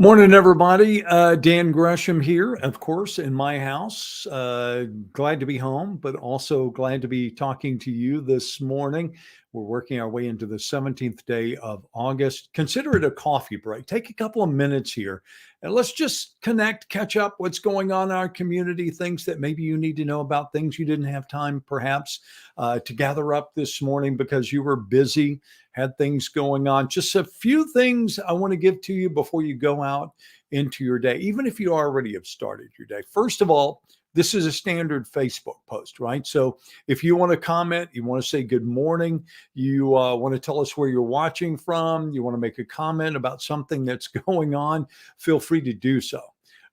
Morning, everybody. Dan Gresham here, of course, in my house. Glad to be home, but also glad to be talking to you this morning. We're working our way into the 17th day of August. Consider it a coffee break. Take a couple of minutes here and let's just connect, catch up what's going on in our community, things that maybe you need to know about, things you didn't have time perhaps to gather up this morning because you were busy, had things going on. Just a few things I want to give to you before you go out into your day, even if you already have started your day. First of all, this is a standard Facebook post, right? So if you want to comment, you want to say good morning, you want to tell us where you're watching from, you want to make a comment about something that's going on, feel free to do so.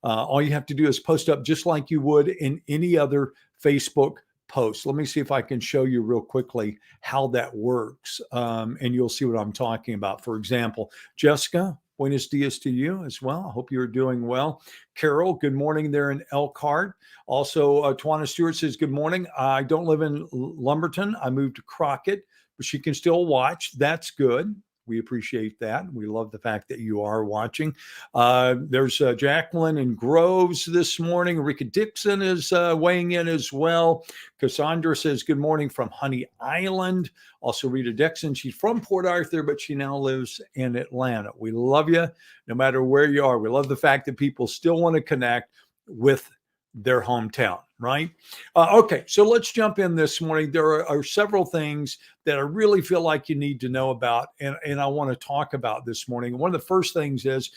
All you have to do is post up just like you would in any other Facebook post. Let me see if I can show you real quickly how that works. And you'll see what I'm talking about. For example, Jessica, buenos dias to you as well. I hope you're doing well. Carol, good morning there in Elkhart. Also, Twana Stewart says, good morning. I don't live in Lumberton. I moved to Crockett, but she can still watch. That's good. We appreciate that. We love the fact that you are watching. There's Jacqueline in Groves this morning. Rika Dixon is weighing in as well. Cassandra says, good morning from Honey Island. Also, Rita Dixon, she's from Port Arthur, but she now lives in Atlanta. We love you no matter where you are. We love the fact that people still want to connect with their hometown, right? Okay, so let's jump in this morning. There are several things that I really feel like you need to know about, and I want to talk about this morning. One of the first things is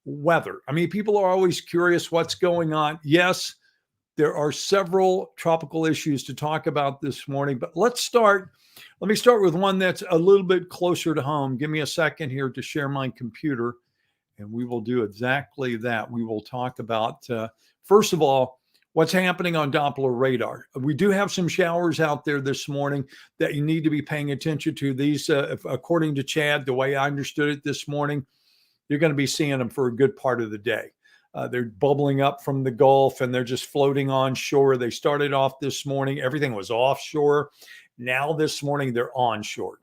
weather. I mean, people are always curious what's going on. Yes, there are several tropical issues to talk about this morning, but let me start with one that's a little bit closer to home. Give me a second here to share my computer, and we will do exactly that. We will talk about, first of all, what's happening on Doppler radar. We do have some showers out there this morning that you need to be paying attention to. These, according to Chad, the way I understood it this morning, you're going to be seeing them for a good part of the day. They're bubbling up from the Gulf and they're just floating onshore. They started off this morning. Everything was offshore. Now this morning, they're onshore.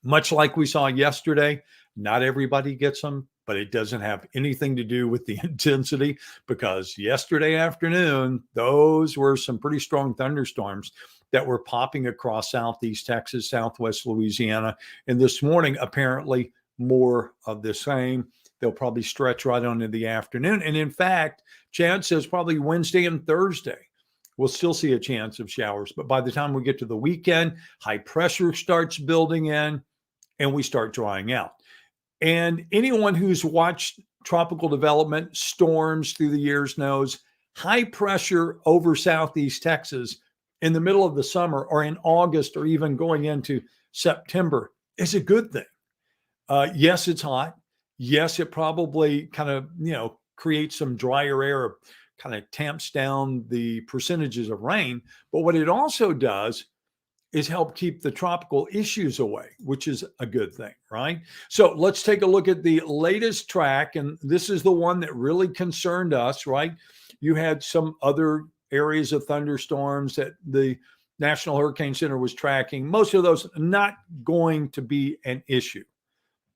Much like we saw yesterday, not everybody gets them, but it doesn't have anything to do with the intensity because yesterday afternoon, those were some pretty strong thunderstorms that were popping across Southeast Texas, Southwest Louisiana. And this morning, apparently more of the same. They'll probably stretch right on into the afternoon. And in fact, Chad says probably Wednesday and Thursday, we'll still see a chance of showers. But by the time we get to the weekend, high pressure starts building in and we start drying out. And anyone who's watched tropical development, storms through the years knows high pressure over Southeast Texas in the middle of the summer or in August or even going into September is a good thing. Yes, it's hot. Yes, it probably kind of, creates some drier air, kind of tamps down the percentages of rain. But what it also does is help keep the tropical issues away, which is a good thing, right? So let's take a look at the latest track. And this is the one that really concerned us, right? You had some other areas of thunderstorms that the National Hurricane Center was tracking. Most of those not going to be an issue.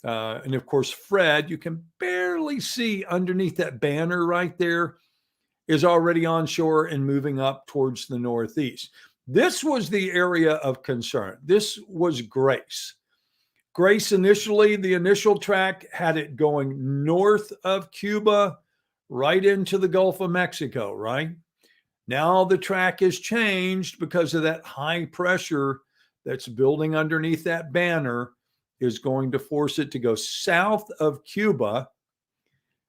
And of course, Fred, you can barely see underneath that banner right there, is already onshore and moving up towards the northeast. This was the area of concern. This was Grace. Grace initially, the initial track had it going north of Cuba, right into the Gulf of Mexico, right? Now the track has changed because of that high pressure that's building underneath that banner is going to force it to go south of Cuba.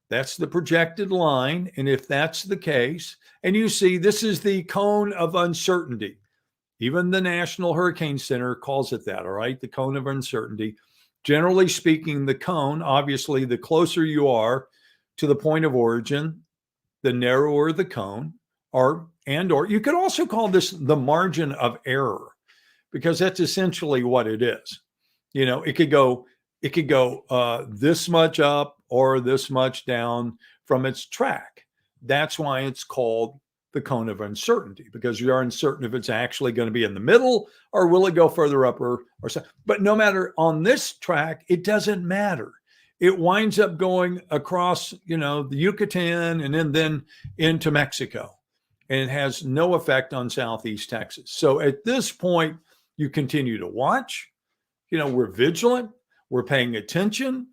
That's the projected line. And if that's the case, and you see, this is the cone of uncertainty. Even the National Hurricane Center calls it that, all right? The cone of uncertainty. Generally speaking, the cone, obviously, the closer you are to the point of origin, the narrower the cone, or you could also call this the margin of error, because that's essentially what it is. It could go this much up or this much down from its track. That's why it's called the cone of uncertainty, because you're uncertain if it's actually going to be in the middle or will it go further up or so. But no matter on this track, it doesn't matter. it winds up going across, the Yucatan and then into Mexico. And it has no effect on Southeast Texas. So at this point, you continue to watch. We're vigilant. We're paying attention.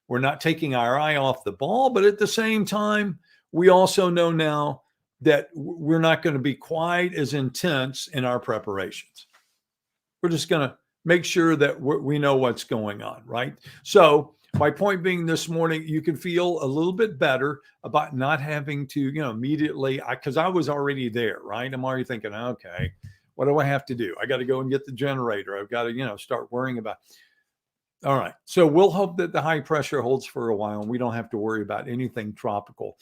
We're not taking our eye off the ball. But at the same time, we also know now that we're not going to be quite as intense in our preparations. We're just going to make sure that we know what's going on, right? So my point being this morning, you can feel a little bit better about not having to, immediately, because I was already there, right? I'm already thinking, okay, what do I have to do? I got to go and get the generator. I've got to, start worrying about. All right. So we'll hope that the high pressure holds for a while and we don't have to worry about anything tropical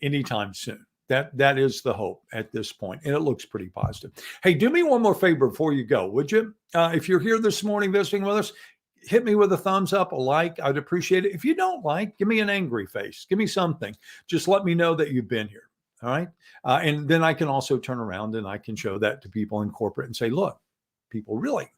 anytime soon. That is the hope at this point, and it looks pretty positive. Hey, do me one more favor before you go, would you? If you're here this morning visiting with us, hit me with a thumbs up, a like. I'd appreciate it. If you don't like, give me an angry face. Give me something. Just let me know that you've been here. All right. And then I can also turn around and I can show that to people in corporate and say, look, people really,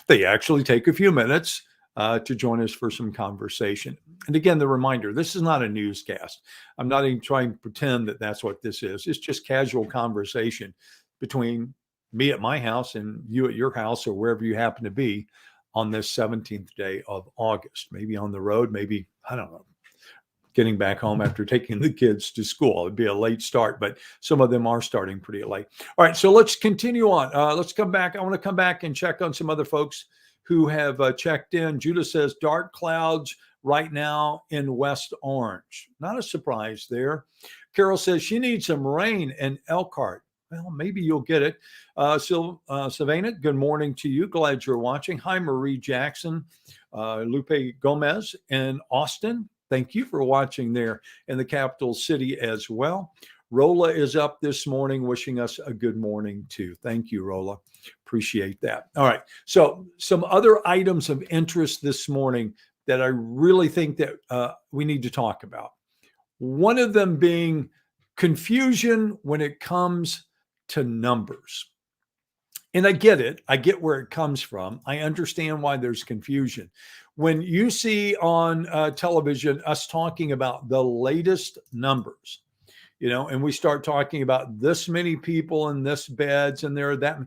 they actually take a few minutes to join us for some conversation. And again, the reminder, this is not a newscast. I'm not even trying to pretend that that's what this is. It's just casual conversation between me at my house and you at your house or wherever you happen to be on this 17th day of August. Maybe on the road, maybe, I don't know, getting back home after taking the kids to school. It'd be a late start, but some of them are starting pretty late. All right, so let's continue on. Let's come back. I want to come back and check on some other folks who have checked in. Judah says dark clouds right now in West Orange. Not a surprise there. Carol says she needs some rain in Elkhart. Well, maybe you'll get it. Savannah, good morning to you. Glad you're watching. Hi, Marie Jackson, Lupe Gomez in Austin. Thank you for watching there in the capital city as well. Rolla is up this morning wishing us a good morning too. Thank you, Rolla. Appreciate that. All right. So some other items of interest this morning that I really think that we need to talk about. One of them being confusion when it comes to numbers. And I get it. I get where it comes from. I understand why there's confusion. When you see on television us talking about the latest numbers, and we start talking about this many people in this beds and there are that.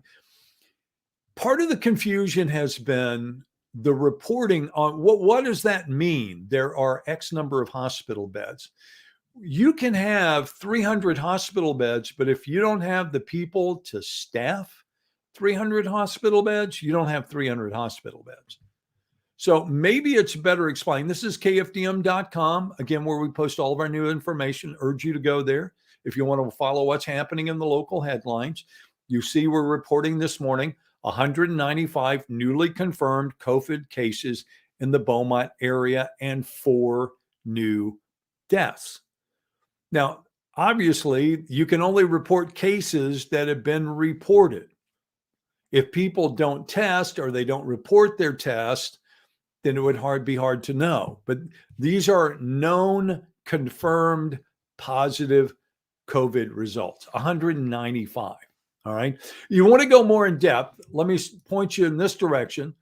Part of the confusion has been the reporting on what does that mean? There are X number of hospital beds. You can have 300 hospital beds, but if you don't have the people to staff 300 hospital beds, you don't have 300 hospital beds. So maybe it's better explained. This is kfdm.com, again, where we post all of our new information. Urge you to go there if you want to follow what's happening in the local headlines. You see we're reporting this morning 195 newly confirmed COVID cases in the Beaumont area and 4 new deaths. Now, obviously, you can only report cases that have been reported. If people don't test or they don't report their test, then it would be hard to know. But these are known, confirmed, positive COVID results, 195. All right. You want to go more in depth? Let me point you in this direction.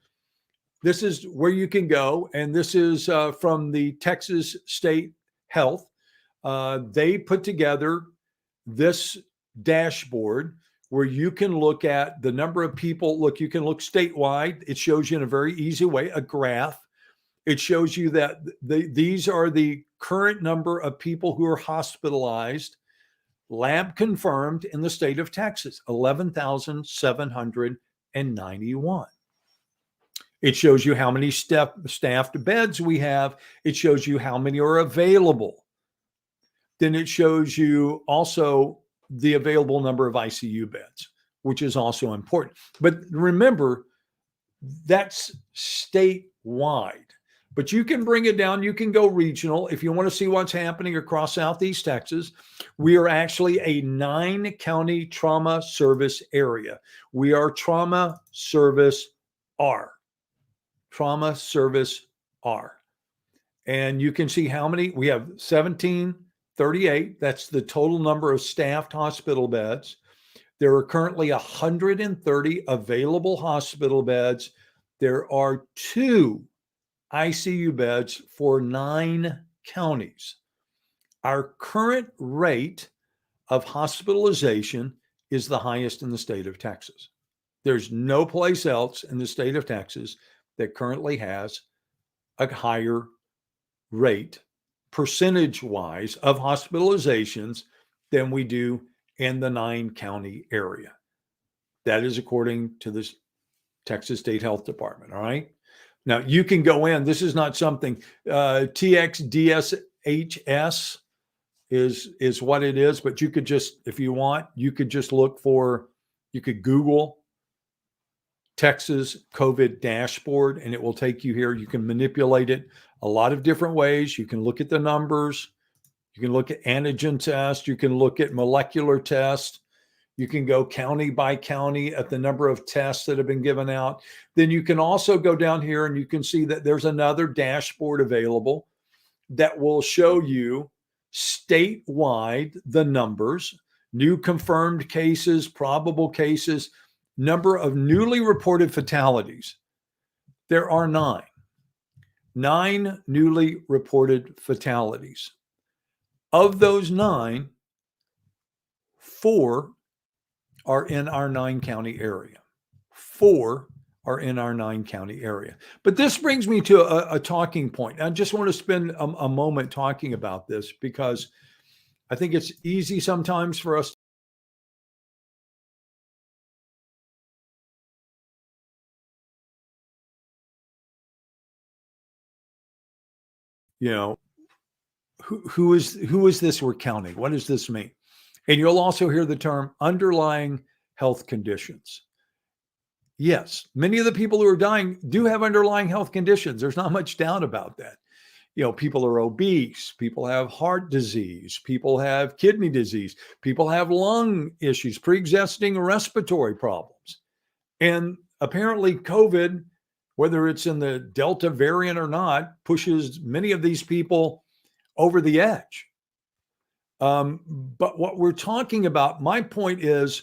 This is where you can go. And this is from the Texas State Health. They put together this dashboard where you can look at the number of people. Look, you can look statewide. It shows you in a very easy way, a graph. It shows you that these are the current number of people who are hospitalized, lab confirmed in the state of Texas, 11,791. It shows you how many staffed beds we have. It shows you how many are available. Then it shows you also the available number of ICU beds, which is also important. But remember, that's statewide. But you can bring it down. You can go regional. If you want to see what's happening across Southeast Texas, we are actually a 9-county trauma service area. We are Trauma Service R. Trauma Service R. And you can see how many. We have 1738. That's the total number of staffed hospital beds. There are currently 130 available hospital beds. There are 2 ICU beds for 9 counties. Our current rate of hospitalization is the highest in the state of Texas. There's no place else in the state of Texas that currently has a higher rate, percentage wise, of hospitalizations than we do in the 9 county area. That is according to the Texas State Health Department. All right. Now you can go in. This is not something TXDSHS is what it is, but you could just, if you want, you could just look for, you could Google Texas COVID dashboard and it will take you here. You can manipulate it a lot of different ways. You can look at the numbers. You can look at antigen tests. You can look at molecular tests. You can go county by county at the number of tests that have been given out. Then you can also go down here and you can see that there's another dashboard available that will show you statewide the numbers, new confirmed cases, probable cases, number of newly reported fatalities. There are 9 newly reported fatalities. Of those 9, 4 are in our 9 county area. 4 are in our 9 county area. But this brings me to a talking point. I just want to spend a moment talking about this because I think it's easy sometimes for us. You know, who is this we're counting? What does this mean? And you'll also hear the term underlying health conditions. Yes, many of the people who are dying do have underlying health conditions. There's not much doubt about that. You know, people are obese, people have heart disease, people have kidney disease, people have lung issues, pre-existing respiratory problems. And apparently COVID, whether it's in the Delta variant or not, pushes many of these people over the edge. But what we're talking about, my point is,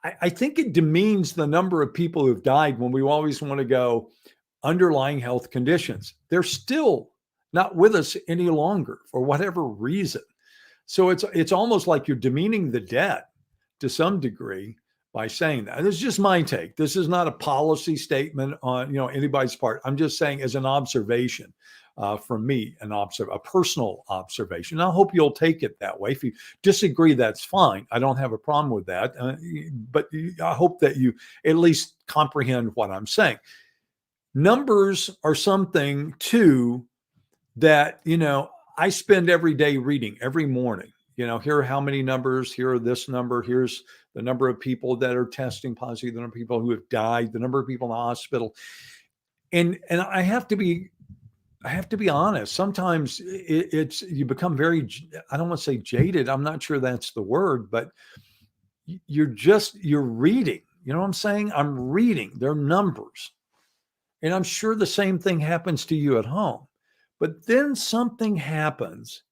I think it demeans the number of people who've died when we always want to go underlying health conditions. They're still not with us any longer for whatever reason. So it's almost like you're demeaning the dead to some degree by saying that. And this is just my take. This is not a policy statement on anybody's part. I'm just saying as an observation from me, a personal observation. I hope you'll take it that way. If you disagree, that's fine. I don't have a problem with that. But I hope that you at least comprehend what I'm saying. Numbers are something too that, I spend every day reading every morning. Here are how many numbers, here are this number, here's the number of people that are testing positive, the number of people who have died, the number of people in the hospital. And I have to be honest. Sometimes it's you become very, I don't want to say jaded. I'm not sure that's the word, but you're reading. You know what I'm saying? I'm reading their numbers. And I'm sure the same thing happens to you at home. But then something happens.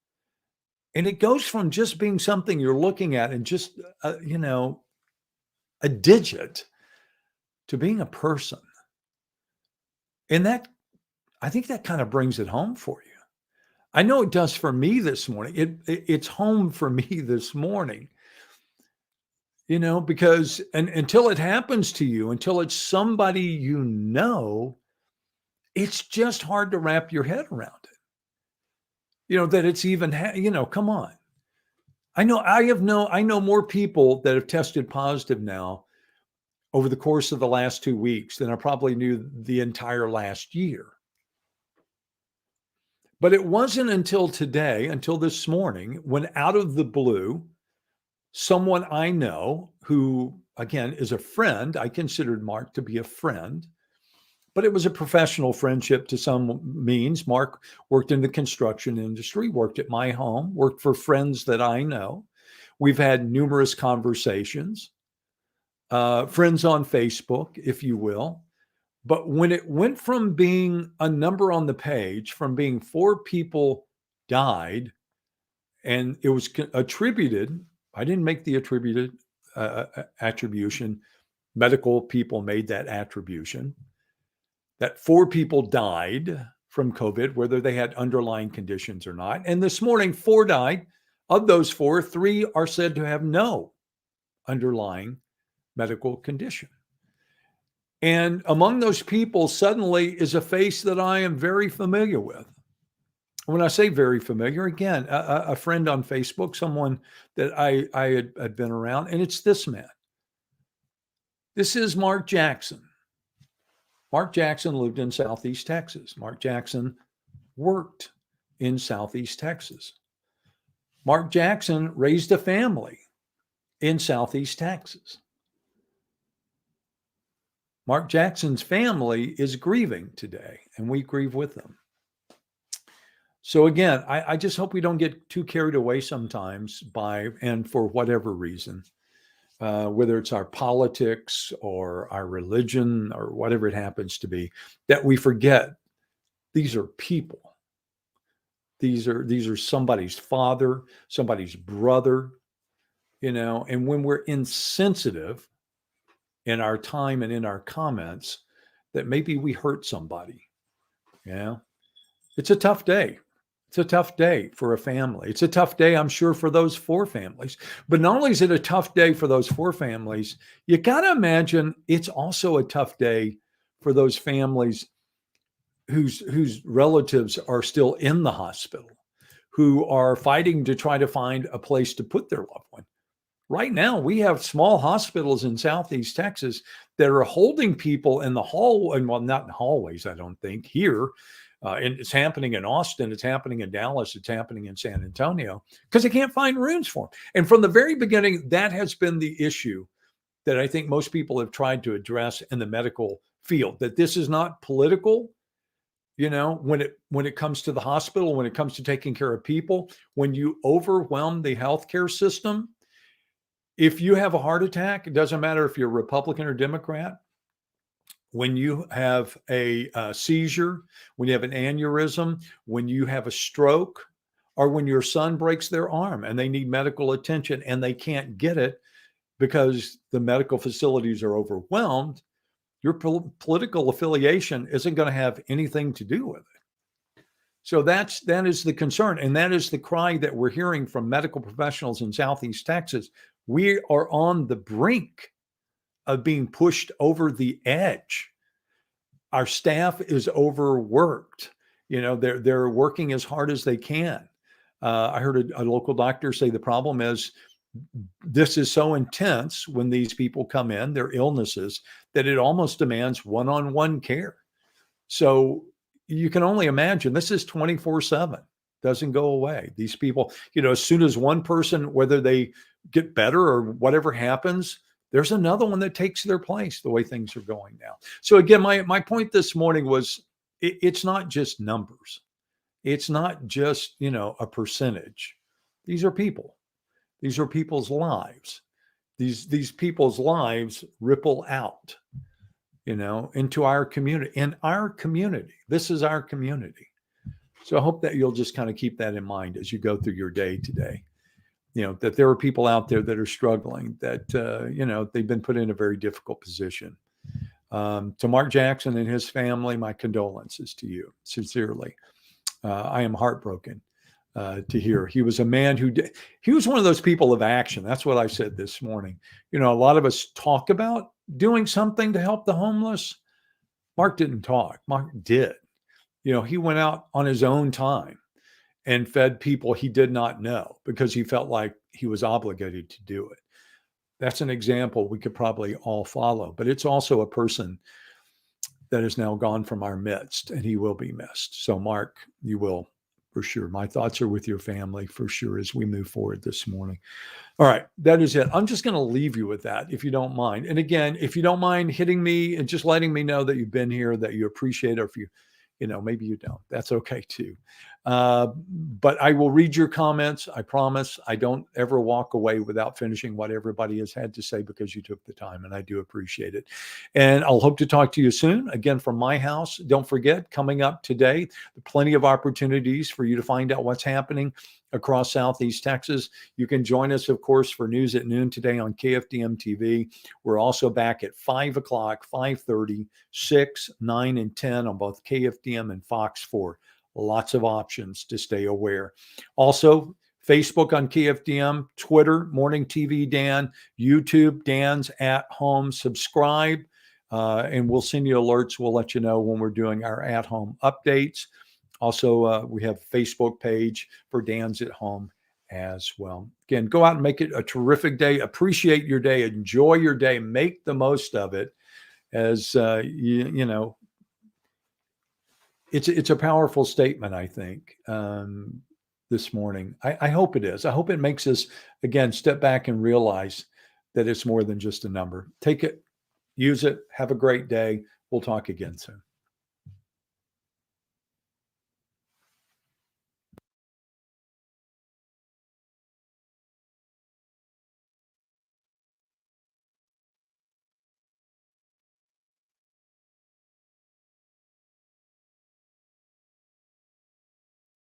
And it goes from just being something you're looking at and just, a digit to being a person. And that, I think that kind of brings it home for you. I know it does for me this morning. It's home for me this morning, because until it happens to you, until it's somebody it's just hard to wrap your head around it. That it's even, come on. I know more people that have tested positive now over the course of the last 2 weeks than I probably knew the entire last year. But it wasn't until today, until this morning, when out of the blue, someone I know who, again, is a friend, I considered Mark to be a friend, but it was a professional friendship to some means. Mark worked in the construction industry, worked at my home, worked for friends that I know. We've had numerous conversations, friends on Facebook, if you will. But when it went from being a number on the page, from being 4 people died, and it was attributed, I didn't make the attribution. Medical people made that attribution, that 4 people died from COVID, whether they had underlying conditions or not. And this morning, 4 died. Of those 4, 3 are said to have no underlying medical condition. And among those people suddenly is a face that I am very familiar with. When I say very familiar, again, a friend on Facebook, someone that I had been around, and it's this man. This is Mark Jackson. Mark Jackson lived in Southeast Texas. Mark Jackson worked in Southeast Texas. Mark Jackson raised a family in Southeast Texas. Mark Jackson's family is grieving today, and we grieve with them. So again, I just hope we don't get too carried away sometimes by, and for whatever reason, whether it's our politics or our religion or whatever it happens to be, that we forget these are people. These are somebody's father, somebody's brother, and when we're insensitive in our time and in our comments, that maybe we hurt somebody. It's a tough day. It's a tough day for a family. It's a tough day, I'm sure, for those 4 families. But not only is it a tough day for those 4 families, you got to imagine it's also a tough day for those families whose relatives are still in the hospital, who are fighting to try to find a place to put their loved one. Right now, we have small hospitals in Southeast Texas that are holding people in the hall, and well, not in hallways, I don't think, here. And it's happening in Austin, it's happening in Dallas, it's happening in San Antonio, because they can't find rooms for them. And from the very beginning, that has been the issue that I think most people have tried to address in the medical field, that this is not political. When it comes to the hospital, when it comes to taking care of people, when you overwhelm the healthcare system, if you have a heart attack, it doesn't matter if you're Republican or Democrat. When you have a seizure, when you have an aneurysm, when you have a stroke, or when your son breaks their arm and they need medical attention and they can't get it because the medical facilities are overwhelmed, your political affiliation isn't going to have anything to do with it. So that is the concern. And that is the cry that we're hearing from medical professionals in Southeast Texas. We are on the brink of being pushed over the edge. Our staff is overworked. They're working as hard as they can. I heard a local doctor say the problem is this is so intense when these people come in, their illnesses, that it almost demands one-on-one care. So you can only imagine this is 24/7, doesn't go away. These people, as soon as one person, whether they get better or whatever happens, there's another one that takes their place the way things are going now. So again, my point this morning was it's not just numbers. It's not just, a percentage. These are people. These are people's lives. These people's lives ripple out, into our community. In our community, this is our community. So I hope that you'll just kind of keep that in mind as you go through your day today. That there are people out there that are struggling, that, they've been put in a very difficult position. To Mark Jackson and his family, my condolences to you, sincerely. I am heartbroken to hear. He was a man he was one of those people of action. That's what I said this morning. A lot of us talk about doing something to help the homeless. Mark didn't talk. Mark did. He went out on his own time and fed people he did not know because he felt like he was obligated to do it. That's an example we could probably all follow, but it's also a person that is now gone from our midst, and he will be missed. So Mark, you will, for sure. My thoughts are with your family for sure as we move forward this morning. All right, that is it. I'm just going to leave you with that, if you don't mind. And again, if you don't mind hitting me and just letting me know that you've been here, that you appreciate it, or if you maybe you don't. That's okay too. But I will read your comments. I promise. I don't ever walk away without finishing what everybody has had to say because you took the time, and I do appreciate it. And I'll hope to talk to you soon. Again, from my house, don't forget, coming up today, plenty of opportunities for you to find out what's happening across Southeast Texas. You can join us, of course, for news at noon today on KFDM TV. We're also back at 5 o'clock, 5:30, 6, 9, and 10 on both KFDM and Fox 4. Lots of options to stay aware. Also, Facebook on KFDM, Twitter, Morning TV Dan, YouTube, Dan's at Home. Subscribe, and we'll send you alerts. We'll let you know when we're doing our at home updates. Also, we have a Facebook page for Dan's at Home as well. Again, go out and make it a terrific day. Appreciate your day. Enjoy your day. Make the most of it. As you know, it's a powerful statement, I think, this morning. I hope it is. I hope it makes us, again, step back and realize that it's more than just a number. Take it, use it, have a great day. We'll talk again soon.